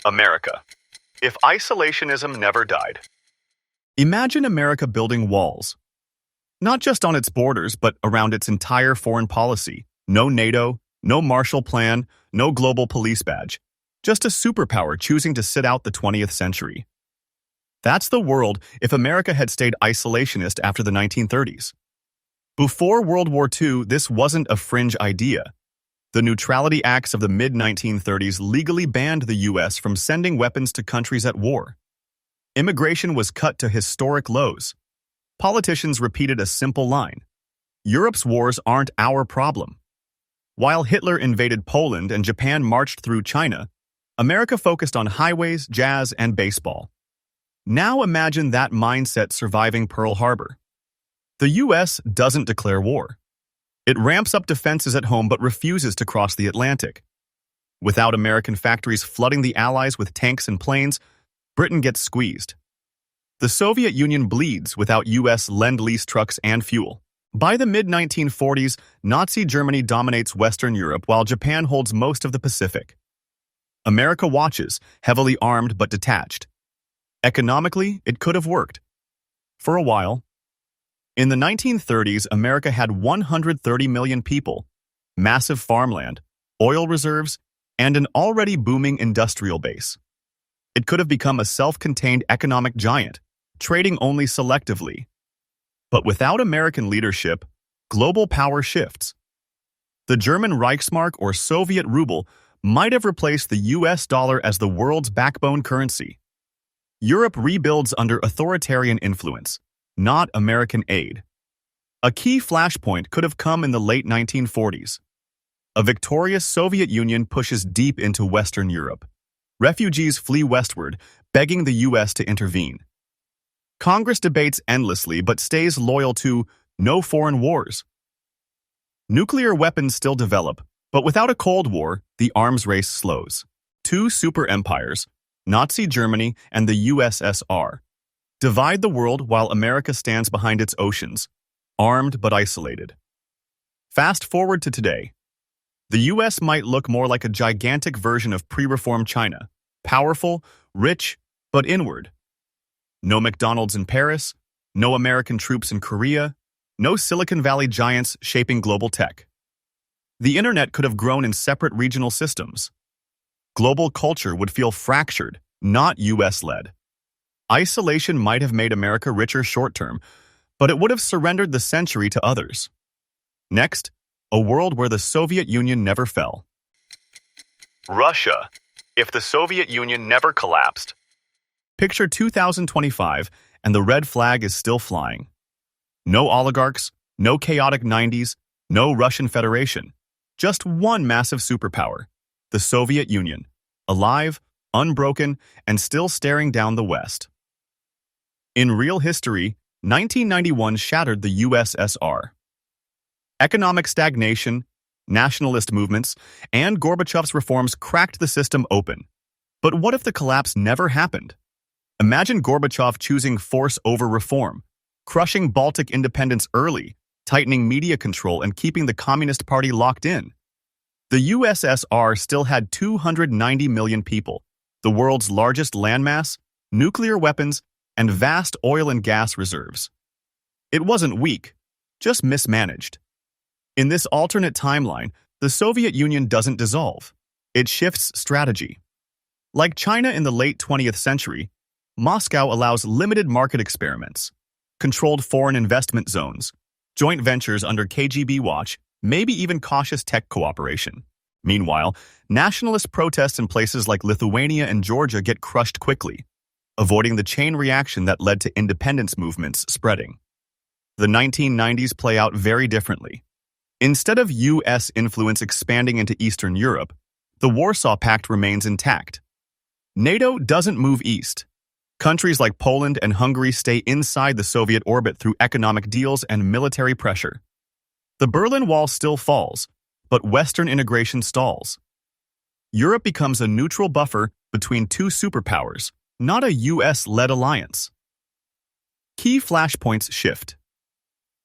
America. If isolationism never died. Imagine America building walls, not just on its borders, but around its entire foreign policy. No NATO, no Marshall Plan, no global police badge. Just a superpower choosing to sit out the 20th century. That's the world if America had stayed isolationist after the 1930s. Before World War II, this wasn't a fringe idea. The Neutrality Acts of the mid-1930s legally banned the U.S. from sending weapons to countries at war. Immigration was cut to historic lows. Politicians repeated a simple line: Europe's wars aren't our problem. While Hitler invaded Poland and Japan marched through China, America focused on highways, jazz, and baseball. Now imagine that mindset surviving Pearl Harbor. The U.S. doesn't declare war. It ramps up defenses at home but refuses to cross the Atlantic. Without American factories flooding the Allies with tanks and planes, Britain gets squeezed. The Soviet Union bleeds without U.S. Lend-Lease trucks and fuel. By the mid-1940s, Nazi Germany dominates Western Europe while Japan holds most of the Pacific. America watches, heavily armed but detached. Economically, it could have worked. For a while. In the 1930s, America had 130 million people, massive farmland, oil reserves, and an already booming industrial base. It could have become a self-contained economic giant, trading only selectively. But without American leadership, global power shifts. The German Reichsmark or Soviet ruble might have replaced the US dollar as the world's backbone currency. Europe rebuilds under authoritarian influence, not American aid. A key flashpoint could have come in the late 1940s. A victorious Soviet Union pushes deep into Western Europe. Refugees flee westward, begging the U.S. to intervene. Congress debates endlessly but stays loyal to no foreign wars. Nuclear weapons still develop, but without a Cold War, the arms race slows. Two super empires, Nazi Germany and the USSR, divide the world while America stands behind its oceans, armed but isolated. Fast forward to today. The U.S. might look more like a gigantic version of pre-reform China, powerful, rich, but inward. No McDonald's in Paris, no American troops in Korea, no Silicon Valley giants shaping global tech. The internet could have grown in separate regional systems. Global culture would feel fractured, not U.S.-led. Isolation might have made America richer short-term, but it would have surrendered the century to others. Next, a world where the Soviet Union never fell. Russia. If the Soviet Union never collapsed. Picture 2025, and the red flag is still flying. No oligarchs, no chaotic 90s, no Russian Federation. Just one massive superpower, the Soviet Union, alive, unbroken, and still staring down the West. In real history, 1991 shattered the USSR. Economic stagnation, nationalist movements, and Gorbachev's reforms cracked the system open. But what if the collapse never happened? Imagine Gorbachev choosing force over reform, crushing Baltic independence early, tightening media control, and keeping the Communist Party locked in. The USSR still had 290 million people, the world's largest landmass, nuclear weapons, and vast oil and gas reserves. It wasn't weak, just mismanaged. In this alternate timeline, the Soviet Union doesn't dissolve. It shifts strategy. Like China in the late 20th century, Moscow allows limited market experiments, controlled foreign investment zones, joint ventures under KGB watch, maybe even cautious tech cooperation. Meanwhile, nationalist protests in places like Lithuania and Georgia get crushed quickly, avoiding the chain reaction that led to independence movements spreading. The 1990s play out very differently. Instead of U.S. influence expanding into Eastern Europe, the Warsaw Pact remains intact. NATO doesn't move east. Countries like Poland and Hungary stay inside the Soviet orbit through economic deals and military pressure. The Berlin Wall still falls, but Western integration stalls. Europe becomes a neutral buffer between two superpowers, not a U.S.-led alliance. Key flashpoints shift.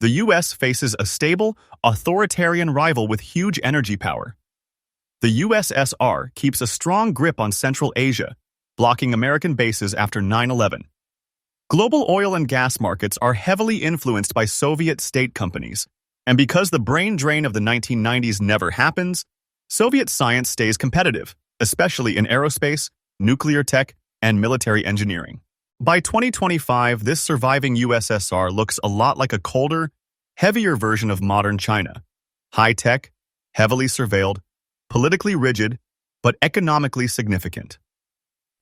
The U.S. faces a stable, authoritarian rival with huge energy power. The USSR keeps a strong grip on Central Asia, blocking American bases after 9/11. Global oil and gas markets are heavily influenced by Soviet state companies, and because the brain drain of the 1990s never happens, Soviet science stays competitive, especially in aerospace, nuclear tech, and military engineering. By 2025, this surviving USSR looks a lot like a colder, heavier version of modern China. High-tech, heavily surveilled, politically rigid, but economically significant.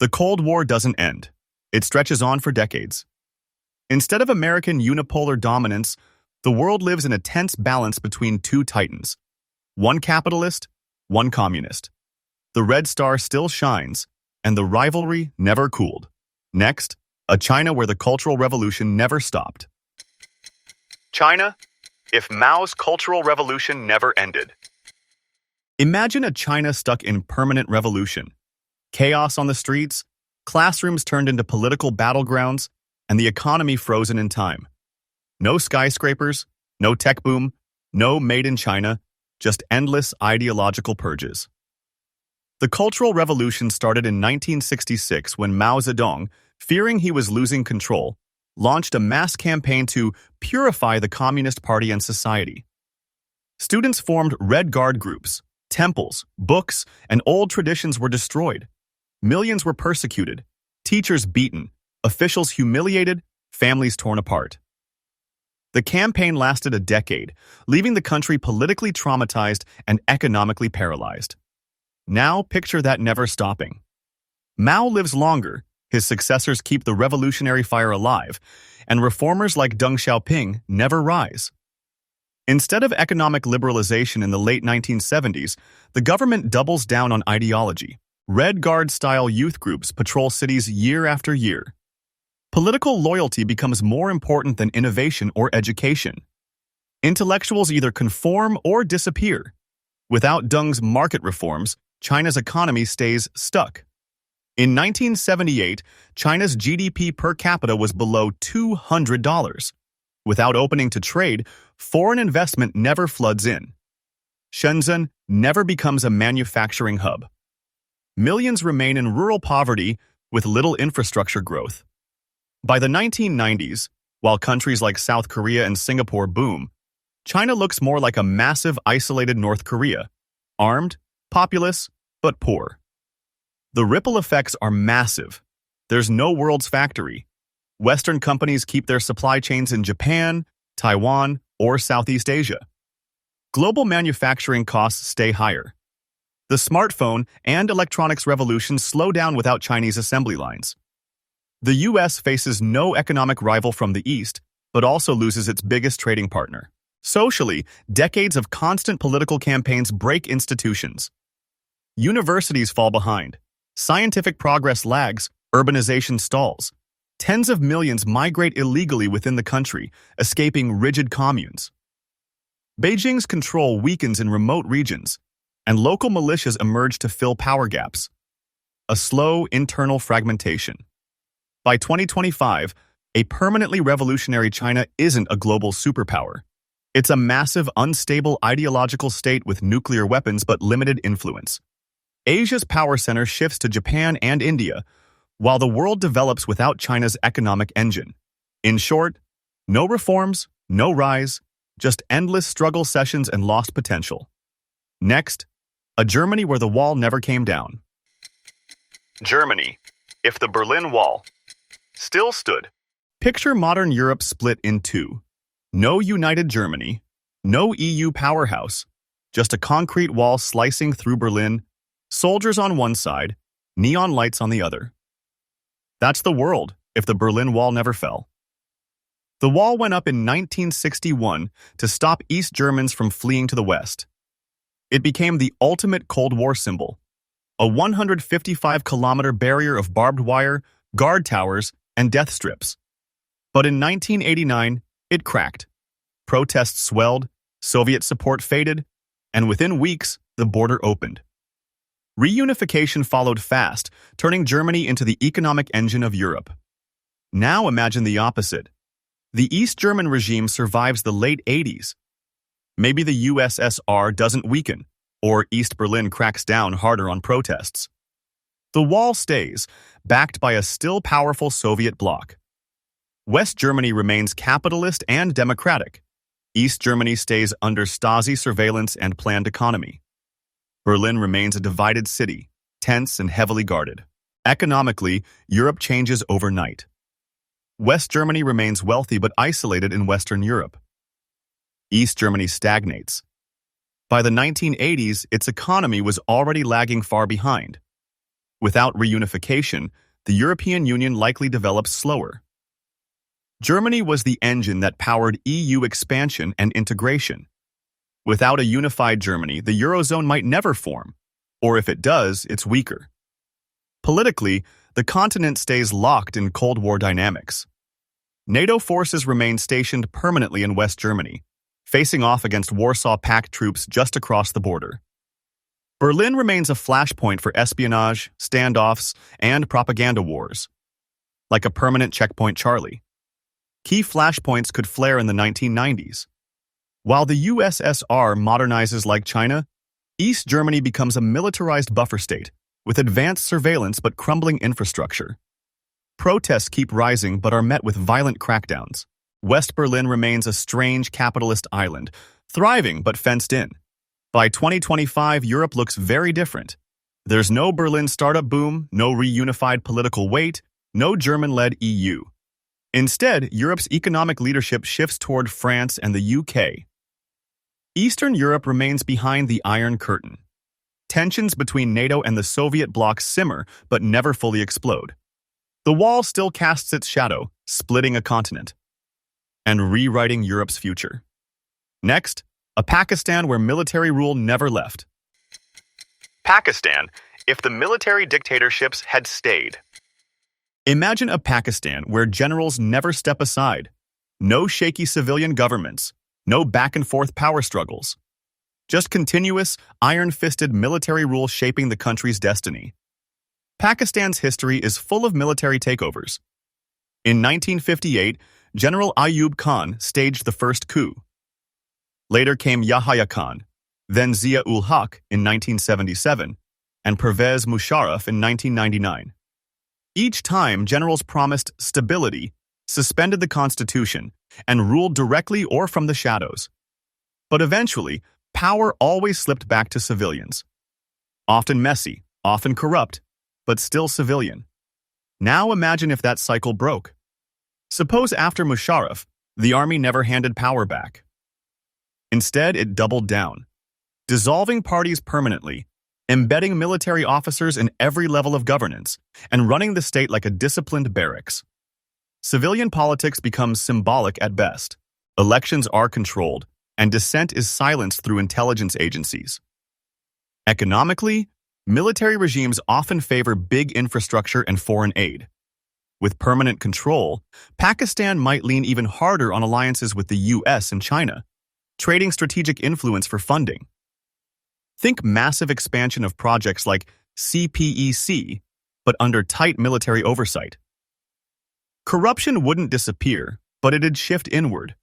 The Cold War doesn't end. It stretches on for decades. Instead of American unipolar dominance, the world lives in a tense balance between two titans. One capitalist, one communist. The red star still shines, and the rivalry never cooled. Next, a China where the Cultural Revolution never stopped. China, if Mao's Cultural Revolution never ended. Imagine a China stuck in permanent revolution. Chaos on the streets, classrooms turned into political battlegrounds, and the economy frozen in time. No skyscrapers, no tech boom, no made in China, just endless ideological purges. The Cultural Revolution started in 1966 when Mao Zedong, fearing he was losing control, launched a mass campaign to purify the Communist Party and society. Students formed Red Guard groups, temples, books, and old traditions were destroyed. Millions were persecuted, teachers beaten, officials humiliated, families torn apart. The campaign lasted a decade, leaving the country politically traumatized and economically paralyzed. Now picture that never stopping. Mao lives longer, his successors keep the revolutionary fire alive, and reformers like Deng Xiaoping never rise. Instead of economic liberalization in the late 1970s, the government doubles down on ideology. Red Guard-style youth groups patrol cities year after year. Political loyalty becomes more important than innovation or education. Intellectuals either conform or disappear. Without Deng's market reforms, China's economy stays stuck. In 1978, China's GDP per capita was below $200. Without opening to trade, foreign investment never floods in. Shenzhen never becomes a manufacturing hub. Millions remain in rural poverty with little infrastructure growth. By the 1990s, while countries like South Korea and Singapore boom, China looks more like a massive isolated North Korea, armed, populous, but poor. The ripple effects are massive. There's no world's factory. Western companies keep their supply chains in Japan, Taiwan, or Southeast Asia. Global manufacturing costs stay higher. The smartphone and electronics revolutions slow down without Chinese assembly lines. The U.S. faces no economic rival from the East, but also loses its biggest trading partner. Socially, decades of constant political campaigns break institutions. Universities fall behind. Scientific progress lags, urbanization stalls. Tens of millions migrate illegally within the country, escaping rigid communes. Beijing's control weakens in remote regions, and local militias emerge to fill power gaps. A slow internal fragmentation. By 2025, a permanently revolutionary China isn't a global superpower. It's a massive, unstable ideological state with nuclear weapons but limited influence. Asia's power center shifts to Japan and India, while the world develops without China's economic engine. In short, no reforms, no rise, just endless struggle sessions and lost potential. Next, a Germany where the wall never came down. Germany, if the Berlin Wall still stood. Picture modern Europe split in two. No united Germany, no EU powerhouse, just a concrete wall slicing through Berlin, soldiers on one side, neon lights on the other. That's the world if the Berlin Wall never fell. The wall went up in 1961 to stop East Germans from fleeing to the West. It became the ultimate Cold War symbol, a 155-kilometer barrier of barbed wire, guard towers, and death strips. But in 1989, it cracked. Protests swelled, Soviet support faded, and within weeks, the border opened. Reunification followed fast, turning Germany into the economic engine of Europe. Now imagine the opposite. The East German regime survives the late 80s. Maybe the USSR doesn't weaken, or East Berlin cracks down harder on protests. The wall stays, backed by a still powerful Soviet bloc. West Germany remains capitalist and democratic. East Germany stays under Stasi surveillance and planned economy. Berlin remains a divided city, tense and heavily guarded. Economically, Europe changes overnight. West Germany remains wealthy but isolated in Western Europe. East Germany stagnates. By the 1980s, its economy was already lagging far behind. Without reunification, the European Union likely develops slower. Germany was the engine that powered EU expansion and integration. Without a unified Germany, the Eurozone might never form, or if it does, it's weaker. Politically, the continent stays locked in Cold War dynamics. NATO forces remain stationed permanently in West Germany, facing off against Warsaw Pact troops just across the border. Berlin remains a flashpoint for espionage, standoffs, and propaganda wars. Like a permanent checkpoint Charlie. Key flashpoints could flare in the 1990s. While the USSR modernizes like China, East Germany becomes a militarized buffer state, with advanced surveillance but crumbling infrastructure. Protests keep rising but are met with violent crackdowns. West Berlin remains a strange capitalist island, thriving but fenced in. By 2025, Europe looks very different. There's no Berlin startup boom, no reunified political weight, no German-led EU. Instead, Europe's economic leadership shifts toward France and the UK. Eastern Europe remains behind the Iron Curtain. Tensions between NATO and the Soviet bloc simmer but never fully explode. The wall still casts its shadow, splitting a continent and rewriting Europe's future. Next, a Pakistan where military rule never left. Pakistan, if the military dictatorships had stayed. Imagine a Pakistan where generals never step aside. No shaky civilian governments, no back-and-forth power struggles. Just continuous, iron-fisted military rule shaping the country's destiny. Pakistan's history is full of military takeovers. In 1958, General Ayub Khan staged the first coup. Later came Yahya Khan, then Zia-ul-Haq in 1977, and Pervez Musharraf in 1999. Each time, generals promised stability, suspended the constitution, and ruled directly or from the shadows. But eventually, power always slipped back to civilians. Often messy, often corrupt, but still civilian. Now imagine if that cycle broke. Suppose after Musharraf, the army never handed power back. Instead, it doubled down, dissolving parties permanently, embedding military officers in every level of governance, and running the state like a disciplined barracks. Civilian politics becomes symbolic at best. Elections are controlled, and dissent is silenced through intelligence agencies. Economically, military regimes often favor big infrastructure and foreign aid. With permanent control, Pakistan might lean even harder on alliances with the US and China, trading strategic influence for funding. Think massive expansion of projects like CPEC, but under tight military oversight. Corruption wouldn't disappear, but it'd shift inward,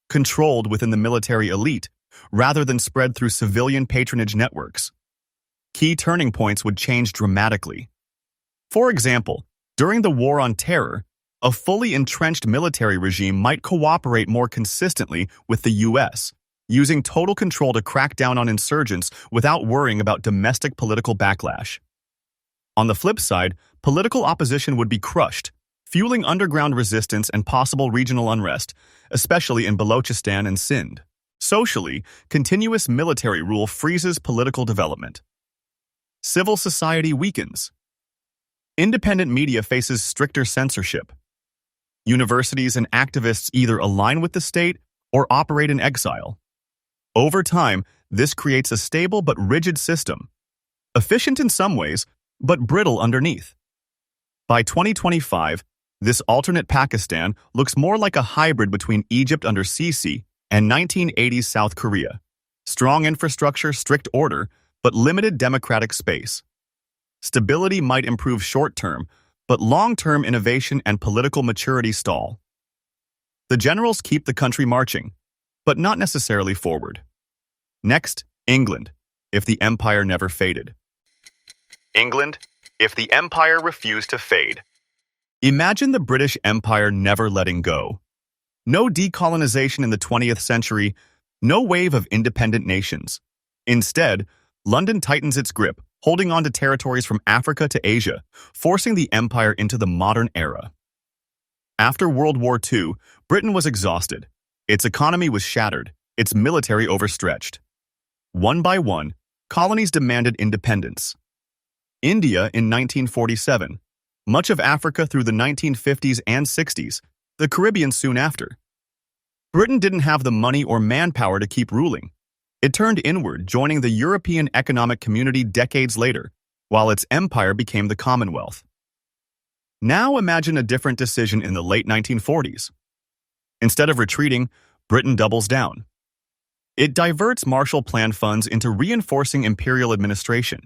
controlled within the military elite, rather than spread through civilian patronage networks. Key turning points would change dramatically. For example, during the War on Terror, a fully entrenched military regime might cooperate more consistently with the US, using total control to crack down on insurgents without worrying about domestic political backlash. On the flip side, political opposition would be crushed, fueling underground resistance and possible regional unrest, especially in Balochistan and Sindh. Socially, continuous military rule freezes political development. Civil society weakens. Independent media faces stricter censorship. Universities and activists either align with the state or operate in exile. Over time, this creates a stable but rigid system, efficient in some ways, but brittle underneath. By 2025, this alternate Pakistan looks more like a hybrid between Egypt under Sisi and 1980s South Korea. Strong infrastructure, strict order, but limited democratic space. Stability might improve short-term, but long-term innovation and political maturity stall. The generals keep the country marching, but not necessarily forward. Next, England, if the empire never faded. England, if the empire refused to fade. Imagine the British Empire never letting go. No decolonization in the 20th century, no wave of independent nations. Instead, London tightens its grip, holding on to territories from Africa to Asia, forcing the empire into the modern era. After World War II, Britain was exhausted. Its economy was shattered, its military overstretched. One by one, colonies demanded independence. India in 1947, much of Africa through the 1950s and 60s, the Caribbean soon after. Britain didn't have the money or manpower to keep ruling. It turned inward, joining the European Economic Community decades later, while its empire became the Commonwealth. Now imagine a different decision in the late 1940s. Instead of retreating, Britain doubles down. It diverts Marshall Plan funds into reinforcing imperial administration.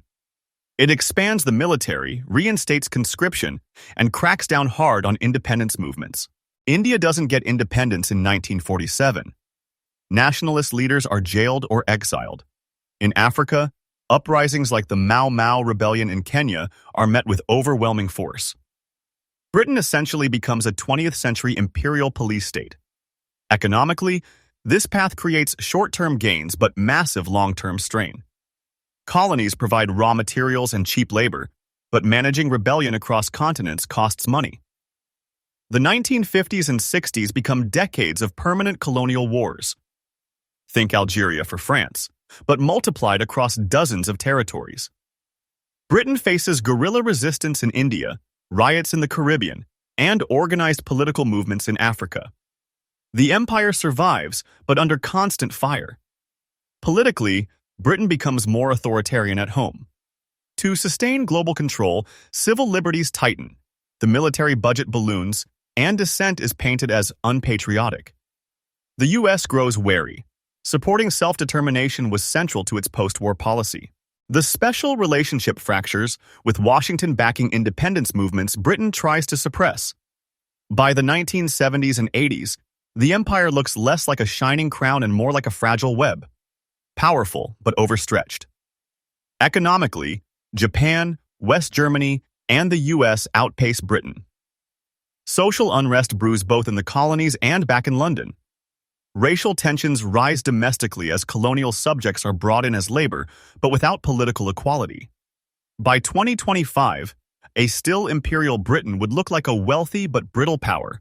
It expands the military, reinstates conscription, and cracks down hard on independence movements. India doesn't get independence in 1947. Nationalist leaders are jailed or exiled. In Africa, uprisings like the Mau Mau rebellion in Kenya are met with overwhelming force. Britain essentially becomes a 20th century imperial police state. Economically, this path creates short-term gains but massive long-term strain. Colonies provide raw materials and cheap labor, but managing rebellion across continents costs money. The 1950s and 60s become decades of permanent colonial wars. Think Algeria for France, but multiplied across dozens of territories. Britain faces guerrilla resistance in India, riots in the Caribbean, and organized political movements in Africa. The empire survives, but under constant fire. Politically, Britain becomes more authoritarian at home. To sustain global control, civil liberties tighten, the military budget balloons, and dissent is painted as unpatriotic. The U.S. grows wary. Supporting self-determination was central to its post-war policy. The special relationship fractures, with Washington backing independence movements Britain tries to suppress. By the 1970s and 80s, the empire looks less like a shining crown and more like a fragile web. Powerful, but overstretched. Economically, Japan, West Germany, and the U.S. outpace Britain. Social unrest brews both in the colonies and back in London. Racial tensions rise domestically as colonial subjects are brought in as labor, but without political equality. By 2025, a still imperial Britain would look like a wealthy but brittle power,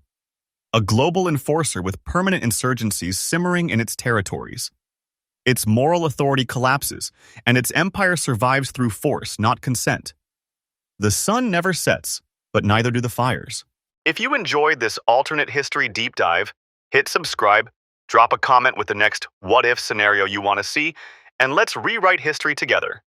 a global enforcer with permanent insurgencies simmering in its territories. Its moral authority collapses, and its empire survives through force, not consent. The sun never sets, but neither do the fires. If you enjoyed this alternate history deep dive, hit subscribe, drop a comment with the next what-if scenario you want to see, and let's rewrite history together.